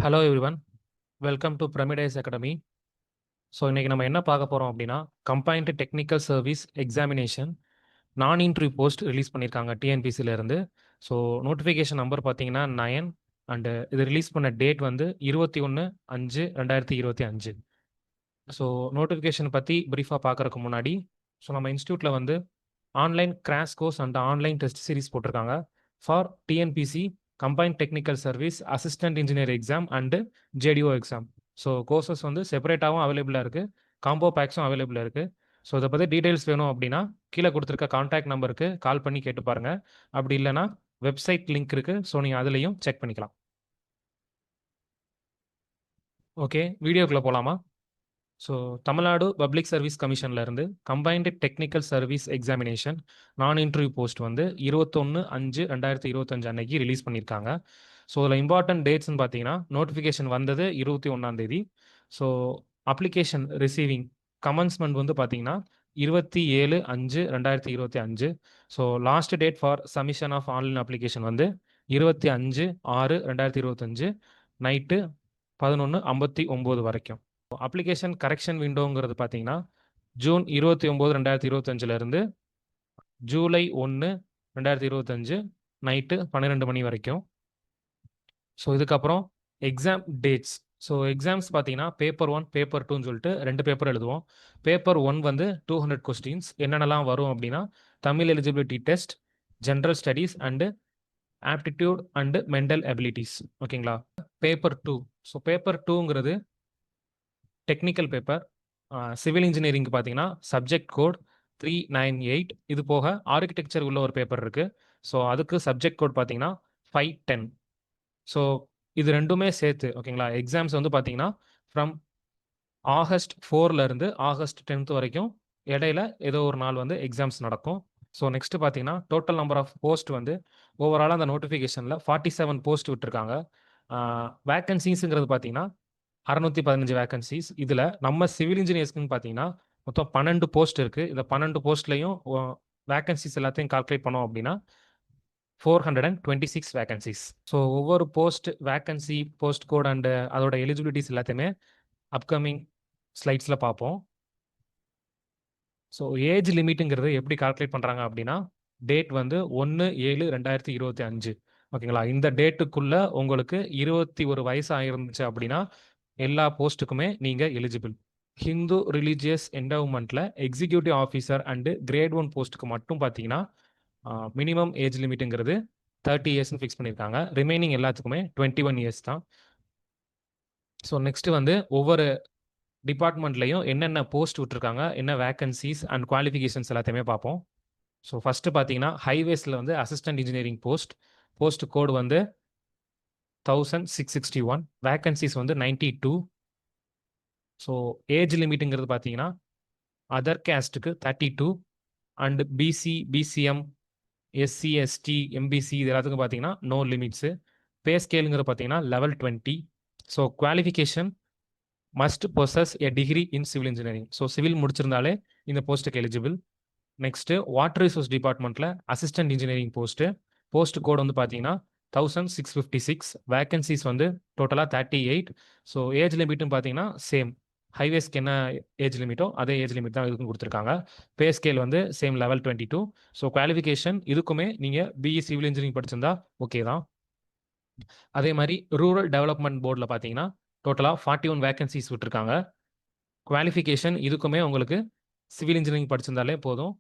Hello everyone, welcome to Pyramidise academy. So இன்றைக்கி நம்ம என்ன பார்க்க போகிறோம் அப்படின்னா, combined technical service examination non interview post release பண்ணியிருக்காங்க டிஎன்பிசிலேருந்து. ஸோ நோட்டிஃபிகேஷன் நம்பர் பார்த்தீங்கன்னா 9 அண்டு இது ரிலீஸ் பண்ண டேட் வந்து 21/5/2025. ஸோ நோட்டிஃபிகேஷன் பற்றி ப்ரீஃபாக பார்க்குறதுக்கு முன்னாடி, ஸோ நம்ம இன்ஸ்டியூட்டில் வந்து online crash course and online test series போட்டிருக்காங்க for TNPSC combined technical service assistant engineer exam and JDO exam. So courses வந்து செப்பரேட்டாகவும் அவைலபிளாக இருக்குது, காம்போ பேக்ஸும் அவைலபிளாக இருக்குது. ஸோ இதை பற்றி டீட்டெயில்ஸ் வேணும் அப்படின்னா கீழே கொடுத்துருக்க கான்டாக்ட் நம்பருக்கு கால் பண்ணி கேட்டு பாருங்கள். அப்படி இல்லைனா வெப்சைட் லிங்க் இருக்குது, ஸோ நீங்கள் அதுலேயும் செக் பண்ணிக்கலாம். ஓகே, வீடியோக்குள்ளே போகலாமா? ஸோ தமிழ்நாடு பப்ளிக் சர்வீஸ் கமிஷன்லேருந்து combined technical service examination non interview post வந்து 21/5/2025 அன்னைக்கு ரிலீஸ் பண்ணியிருக்காங்க. ஸோ இதில் இம்பார்ட்டன்ட் டேட்ஸ்னு பார்த்தீங்கன்னா, நோட்டிஃபிகேஷன் வந்தது 21 ஸோ அப்ளிகேஷன் ரிசீவிங் கமன்ஸ்மெண்ட் வந்து பார்த்தீங்கன்னா 27/5/2025. So last date for submission of online application வந்து 25/6/2025 நைட்டு 11:59 வரைக்கும். அப்ளிகேஷன் கரெக்ஷன் விண்டோங்கிறது பார்த்தீங்கன்னா ஜூன் 29/2025 ஜூலை 1/2025 நைட்டு 12 மணி வரைக்கும். ஸோ இதுக்கப்புறம் எக்ஸாம் டேட்ஸ். ஸோ எக்ஸாம்ஸ் பார்த்தீங்கன்னா பேப்பர் 1 பேப்பர் 2ன்னு சொல்லிட்டு 2 பேப்பர் எழுதுவோம். பேப்பர் 1 வந்து 200 கொஸ்டின்ஸ். என்னென்னலாம் வரும் அப்படின்னா, Tamil eligibility test, general studies and aptitude and mental abilities. ஓகேங்களா? பேப்பர் 2. ஸோ பேப்பர் 2ங்கிறது டெக்னிக்கல் பேப்பர். சிவில் இன்ஜினியரிங்க்கு பார்த்தீங்கன்னா சப்ஜெக்ட் கோட் 398. இது போக ஆர்கிடெக்சர் உள்ள ஒரு பேப்பர் இருக்குது. ஸோ அதுக்கு சப்ஜெக்ட் கோட் பார்த்தீங்கன்னா 510. ஸோ இது ரெண்டுமே சேர்த்து ஓகேங்களா, எக்ஸாம்ஸ் வந்து பார்த்தீங்கன்னா ஃப்ரம் ஆகஸ்ட் 4லேருந்து ஆகஸ்ட் 10th வரைக்கும் இடையில ஏதோ ஒரு நாள் வந்து எக்ஸாம்ஸ் நடக்கும். ஸோ நெக்ஸ்ட் பார்த்தீங்கன்னா டோட்டல் நம்பர் ஆஃப் போஸ்ட் வந்து ஓவராலாக அந்த நோட்டிஃபிகேஷனில் 47 போஸ்ட் விட்டுருக்காங்க. வேக்கன்சிஸுங்கிறது பார்த்தீங்கன்னா 615 வேக்கன்சிஸ். இதில் நம்ம சிவில் இன்ஜினியர்ஸ்க்குன்னு பார்த்தீங்கன்னா மொத்தம் 12 போஸ்ட் இருக்குது. இந்த 12 போஸ்ட்லையும் வேக்கன்சிஸ் எல்லாத்தையும் கால்குலேட் பண்ணோம் அப்படின்னா 426 வேக்கன்சிஸ். ஸோ ஒவ்வொரு post vacancy, post code and அதோட எலிஜிபிலிட்டிஸ் எல்லாத்தையுமே அப்கமிங் ஸ்லைட்ஸில் பார்ப்போம். ஸோ ஏஜ் லிமிட்டுங்கிறது எப்படி கால்குலேட் பண்ணுறாங்க அப்படின்னா, டேட் வந்து 1/7/2025. ஓகேங்களா? இந்த டேட்டுக்குள்ளே உங்களுக்கு 21 வயசு ஆயிருந்துச்சு அப்படின்னா எல்லா போஸ்ட்டுக்குமே நீங்கள் எலிஜிபிள். ஹிந்து ரிலீஜியஸ் என்டவுமெண்ட்டில் எக்ஸிக்யூட்டிவ் ஆஃபீஸர் அண்டு கிரேட் 1 போஸ்ட்டுக்கு மட்டும் பார்த்தீங்கன்னா மினிமம் ஏஜ் லிமிட்டுங்கிறது 30 இயர்ஸ்னு ஃபிக்ஸ் பண்ணியிருக்காங்க. ரிமைனிங் எல்லாத்துக்குமே 21 இயர்ஸ் தான். ஸோ நெக்ஸ்ட்டு வந்து ஒவ்வொரு டிபார்ட்மெண்ட்லையும் என்னென்ன போஸ்ட் விட்டுருக்காங்க, என்ன வேக்கன்சிஸ் அண்ட் குவாலிஃபிகேஷன்ஸ் எல்லாத்தையுமே பார்ப்போம். ஸோ ஃபஸ்ட்டு பார்த்தீங்கன்னா ஹைவேஸில் வந்து assistant engineering post. Post code வந்து 1661. வேக்கன்சிஸ் வந்து 92. ஸோ ஏஜ் லிமிட்டுங்கிறது பார்த்தீங்கன்னா அதர் கேஸ்ட்டுக்கு 32 and BC, BCM, SC, ST, MBC இது எல்லாத்துக்கும் பார்த்தீங்கன்னா நோ லிமிட்ஸு. பே ஸ்கேலுங்கிறது பார்த்தீங்கன்னா level 20. So qualification must possess a degree in civil engineering. So civil முடிச்சிருந்தாலே இந்த போஸ்ட்டுக்கு எலிஜிபிள். நெக்ஸ்ட்டு வாட்டர் ரிசோர்ஸ் டிபார்ட்மெண்ட்டில் assistant engineering post. Post code வந்து பார்த்தீங்கன்னா 1656. வேக்கன்சிஸ் வந்து டோட்டலாக 38. ஸோ ஏஜ் லிமிட்னு பார்த்தீங்கன்னா சேம், ஹைவேஸ்க்கு என்ன ஏஜ் லிமிட்டோ அதே ஏஜ் லிமிட் தான் இதுக்கும் கொடுத்துருக்காங்க. பே ஸ்கேல் வந்து சேம் லெவல் 22. ஸோ குவாலிஃபிகேஷன் இதுக்குமே நீங்கள் பிஇ சிவில் இன்ஜினியரிங் படிச்சிருந்தா ஓகே தான். அதே மாதிரி ரூரல் டெவலப்மெண்ட் போர்டில் பார்த்தீங்கன்னா டோட்டலாக 41 வேக்கன்சிஸ் விட்டுருக்காங்க. குவாலிஃபிகேஷன் இதுக்குமே உங்களுக்கு சிவில் இன்ஜினியரிங் படிச்சிருந்தாலே போதும்.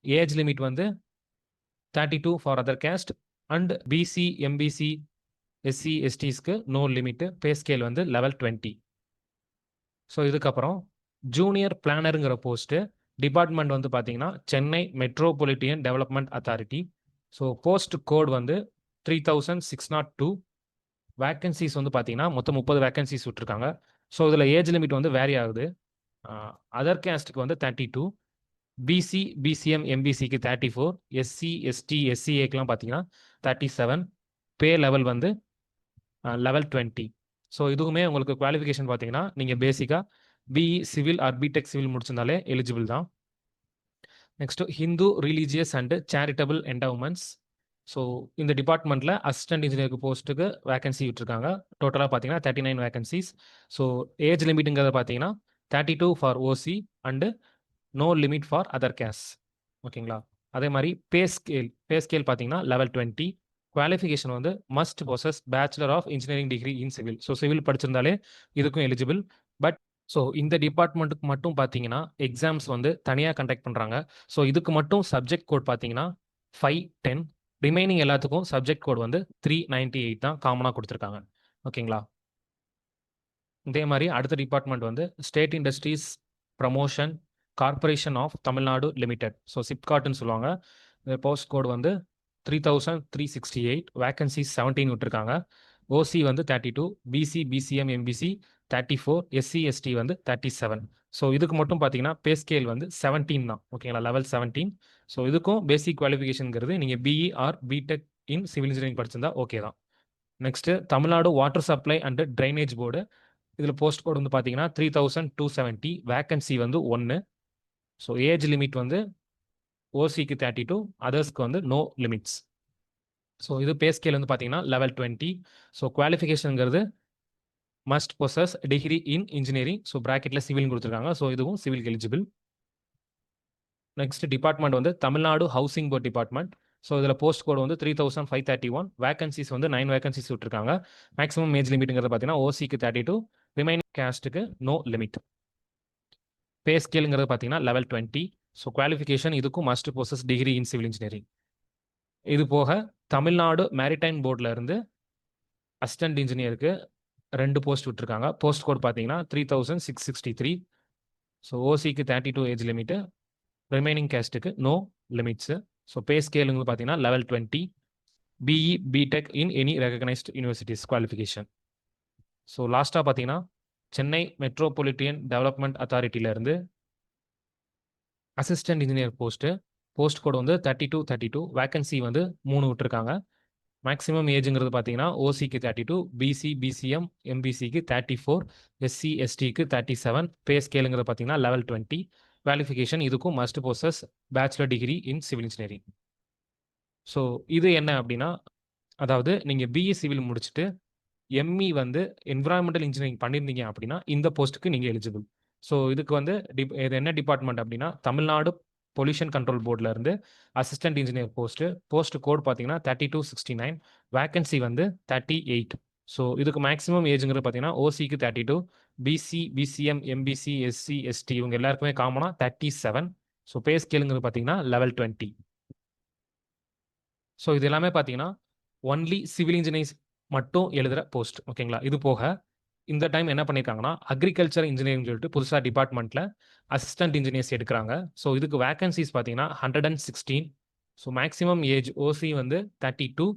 ஏஜ் லிமிட் வந்து 32 for other caste and BC, MBC, SC, எஸ்டிஸ்க்கு நோ லிமிட்டு. பே ஸ்கேல் வந்து லெவல் 20. ஸோ இதுக்கப்புறம் ஜூனியர் பிளானருங்கிற போஸ்ட்டு. டிபார்ட்மெண்ட் வந்து பார்த்தீங்கன்னா Chennai metropolitan development authority. So post code வந்து 3602. வேக்கன்சிஸ் வந்து பார்த்தீங்கன்னா மொத்தம் 30 வேக்கன்சிஸ் விட்டுருக்காங்க. ஸோ இதில் ஏஜ் லிமிட் வந்து வேரி ஆகுது. அதர் கேஸ்ட்டுக்கு வந்து 32, பிசி, பிசிஎம், எம்பிசிக்கு 34, எஸ்சி, எஸ்டி, எஸ்சிஏக்கெலாம் பார்த்தீங்கன்னா 37. பே லெவல் வந்து லெவல் 20. ஸோ இதுவுமே உங்களுக்கு குவாலிஃபிகேஷன் பார்த்தீங்கன்னா நீங்கள் பேசிக்காக BE civil or BTech civil முடிச்சிருந்தாலே எலிஜிபிள் தான். Next Hindu religious and charitable endowments. So இந்த டிபார்ட்மெண்ட்டில் அசிஸ்டன்ட் இன்ஜினியருக்கு போஸ்ட்டுக்கு வேகன்சி விட்டுருக்காங்க. டோட்டலாக பார்த்தீங்கன்னா 39 வேகன்சிஸ். ஸோ ஏஜ் லிமிட்டுங்கிறத பார்த்தீங்கன்னா 32 for OC and no limit for other caste. ஓகேங்களா? அதே மாதிரி பே ஸ்கேல் பார்த்தீங்கன்னா லெவல் 20. குவாலிஃபிகேஷன் வந்து must possess bachelor of engineering degree in civil. So civil படிச்சிருந்தாலே இதுக்கும் எலிஜிபிள். பட் ஸோ இந்த டிபார்ட்மெண்ட்டுக்கு மட்டும் பார்த்தீங்கன்னா எக்ஸாம்ஸ் வந்து தனியாக கண்டக்ட் பண்ணுறாங்க. ஸோ இதுக்கு மட்டும் சப்ஜெக்ட் கோட் பார்த்தீங்கன்னா 510. ரிமைனிங் எல்லாத்துக்கும் சப்ஜெக்ட் கோட் வந்து 398 தான் காமனாக கொடுத்துருக்காங்க. ஓகேங்களா? இதே மாதிரி அடுத்த டிபார்ட்மெண்ட் வந்து state industries promotion corporation of Tamil Nadu limited. So சிப்காட்னு சொல்லுவாங்க. போஸ்ட் கோட் வந்து 3368. வேகன்சிஸ் 17 விட்டுருக்காங்க. ஓசி வந்து 32, BC BCM MBC 34, SC ST வந்து 37. ஸோ இதுக்கு மட்டும் பார்த்தீங்கன்னா பே ஸ்கேல் வந்து 17 தான். ஓகேங்களா? லெவல் 17. ஸோ இதுக்கும் பேசிக் குவாலிஃபிகேஷனுங்கிறது நீங்கள் BE or BTech in civil engineering படிச்சிருந்தா ஓகே தான். Next Tamil Nadu water supply and drainage board. இதில் போஸ்ட் கோட் வந்து பார்த்தீங்கன்னா 3270. வேகன்சி வந்து 1. ஸோ ஏஜ் லிமிட் வந்து ஓசிக்கு 32, அதர்ஸ்க்கு வந்து நோ லிமிட்ஸ். ஸோ இது பே ஸ்கேல் வந்து பார்த்தீங்கன்னா லெவல் 20. ஸோ குவாலிஃபிகேஷனுங்கிறது must possess degree in engineering. So ப்ராக்கெட்டில் சிவில் கொடுத்துருக்காங்க. ஸோ இதுவும் சிவிலுக்கு எலிஜிபிள். நெக்ஸ்ட் டிபார்ட்மெண்ட் வந்து Tamil Nadu housing board department. So இதில் போஸ்ட் கோட் வந்து 3531. வேகன்சிஸ் வந்து 9 வேகன்சிஸ் விட்டுருக்காங்க. மேக்ஸிமம் ஏஜ் லிமிட்டுங்கிறது பார்த்தீங்கன்னா ஓசிக்கு 32, ரிமைனிங் கேஸ்ட்டுக்கு நோ லிமிட். பே ஸ்கேலுங்கிறது பார்த்தீங்கன்னா லெவல் 20. ஸோ குவாலிஃபிகேஷன் இதுக்கும் must possess degree in civil engineering. இது போக தமிழ்நாடு மேரிடைம் போர்டில் இருந்து அசிஸ்டன்ட் இன்ஜினியருக்கு 2 போஸ்ட் விட்டுருக்காங்க. போஸ்ட் கோட் பார்த்தீங்கன்னா 3663. ஸோ ஓசிக்கு 32 ஏஜ் லிமிட்டு, ரிமைனிங் கேஸ்ட்டுக்கு நோ லிமிட்ஸு. ஸோ பே ஸ்கேலுங்க பார்த்தீங்கன்னா level 20. BE B Tech in any recognised universities qualification. So லாஸ்ட்டாக பார்த்தீங்கன்னா சென்னை மெட்ரோபாலிட்டியன் டெவலப்மெண்ட் அத்தாரிட்டியிலேருந்து அசிஸ்டன்ட் இன்ஜினியர் போஸ்ட் கோட் வந்து 3232. வேகன்சி வந்து 3 விட்டுருக்காங்க. மேக்ஸிமம் ஏஜுங்கிறது பார்த்தீங்கன்னா ஓசிக்கு 32, பிசி பிசிஎம் எம்பிசிக்கு 34, எஸ்சி எஸ்டிக்கு 37. பே ஸ்கேலுங்கிறது பார்த்தீங்கன்னா லெவல் 20. குவாலிஃபிகேஷன் இதுக்கும் must possess bachelor degree in civil engineering. So இது என்ன அப்படின்னா, அதாவது நீங்கள் பிஇ சிவில் முடிச்சுட்டு எம்இ வந்து என்விரான்மெண்டல் இன்ஜினியரிங் பண்ணியிருந்தீங்க அப்படின்னா இந்த போஸ்ட்டுக்கு நீங்கள் எலிஜிபிள். ஸோ இதுக்கு வந்து இது என்ன டிபார்ட்மெண்ட் அப்படின்னா தமிழ்நாடு பொல்யூஷன் கண்ட்ரோல் போர்டில் இருந்து அசிஸ்டன்ட் இன்ஜினியர் போஸ்ட் கோட் பார்த்தீங்கன்னா 3269. வேகன்சி வந்து 38. ஸோ இதுக்கு மேக்ஸிமம் ஏஜுங்கிறது பார்த்தீங்கன்னா ஓசிக்கு 32, BC BCM MBC SC ST இவங்க எல்லாருக்குமே காமனாக 37. ஸோ பே ஸ்கேலுங்கிறது பார்த்தீங்கன்னா லெவல் 20. ஸோ இது எல்லாமே பார்த்தீங்கன்னா ஒன்லி சிவில் இன்ஜினியர்ஸ் மட்டும் எழுதுகிற போஸ்ட். ஓகேங்களா? இது போக இந்த டைம் என்ன பண்ணியிருக்காங்கன்னா அக்ரிகல்ச்சர் இன்ஜினியரிங் சொல்லிட்டு புதுசாக டிபார்ட்மெண்ட்டில் அசிஸ்டன்ட் இன்ஜினியர்ஸ் எடுக்கிறாங்க. ஸோ இதுக்கு வேகன்சிஸ் பார்த்தீங்கன்னா 116. ஸோ மேக்ஸிமம் ஏஜ் ஓசி வந்து 32,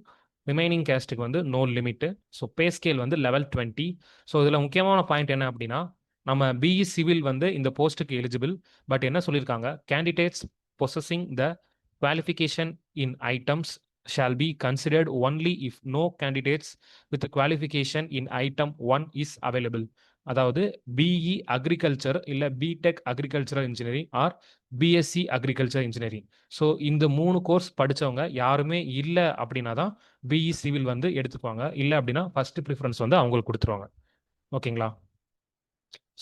ரிமைனிங் கேஸ்ட்டுக்கு வந்து no limit. So pay scale வந்து லெவல் 20. ஸோ இதில் முக்கியமான பாயிண்ட் என்ன அப்படின்னா நம்ம பிஇ சிவில் வந்து இந்த போஸ்ட்டுக்கு எலிஜிபிள். பட் என்ன சொல்லியிருக்காங்க, candidates possessing the qualification in items shall be considered only if no candidates with qualification in item 1 is available. அதாவது பிஇ அக்ரிகல்ச்சர் இல்லை BTech agricultural engineering or BSc agriculture engineering. So இந்த 3 course படித்தவங்க யாருமே இல்லை அப்படின்னா தான் பிஇ சிவில் வந்து எடுத்துக்குவாங்க. இல்லை அப்படின்னா ஃபர்ஸ்ட் ப்ரிஃபரன்ஸ் வந்து அவங்களுக்கு கொடுத்துருவாங்க. ஓகேங்களா?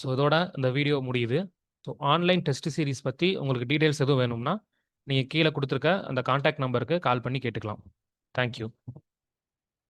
ஸோ இதோட இந்த வீடியோ முடியுது. ஸோ ஆன்லைன் டெஸ்ட் சீரிஸ் பற்றி உங்களுக்கு டீட்டெயில்ஸ் எதுவும் வேணும்னா நீங்கள் கீழே கொடுத்துருக்க அந்த கான்டாக்ட் நம்பருக்கு கால் பண்ணி கேட்டுக்கலாம். தேங்க்யூ.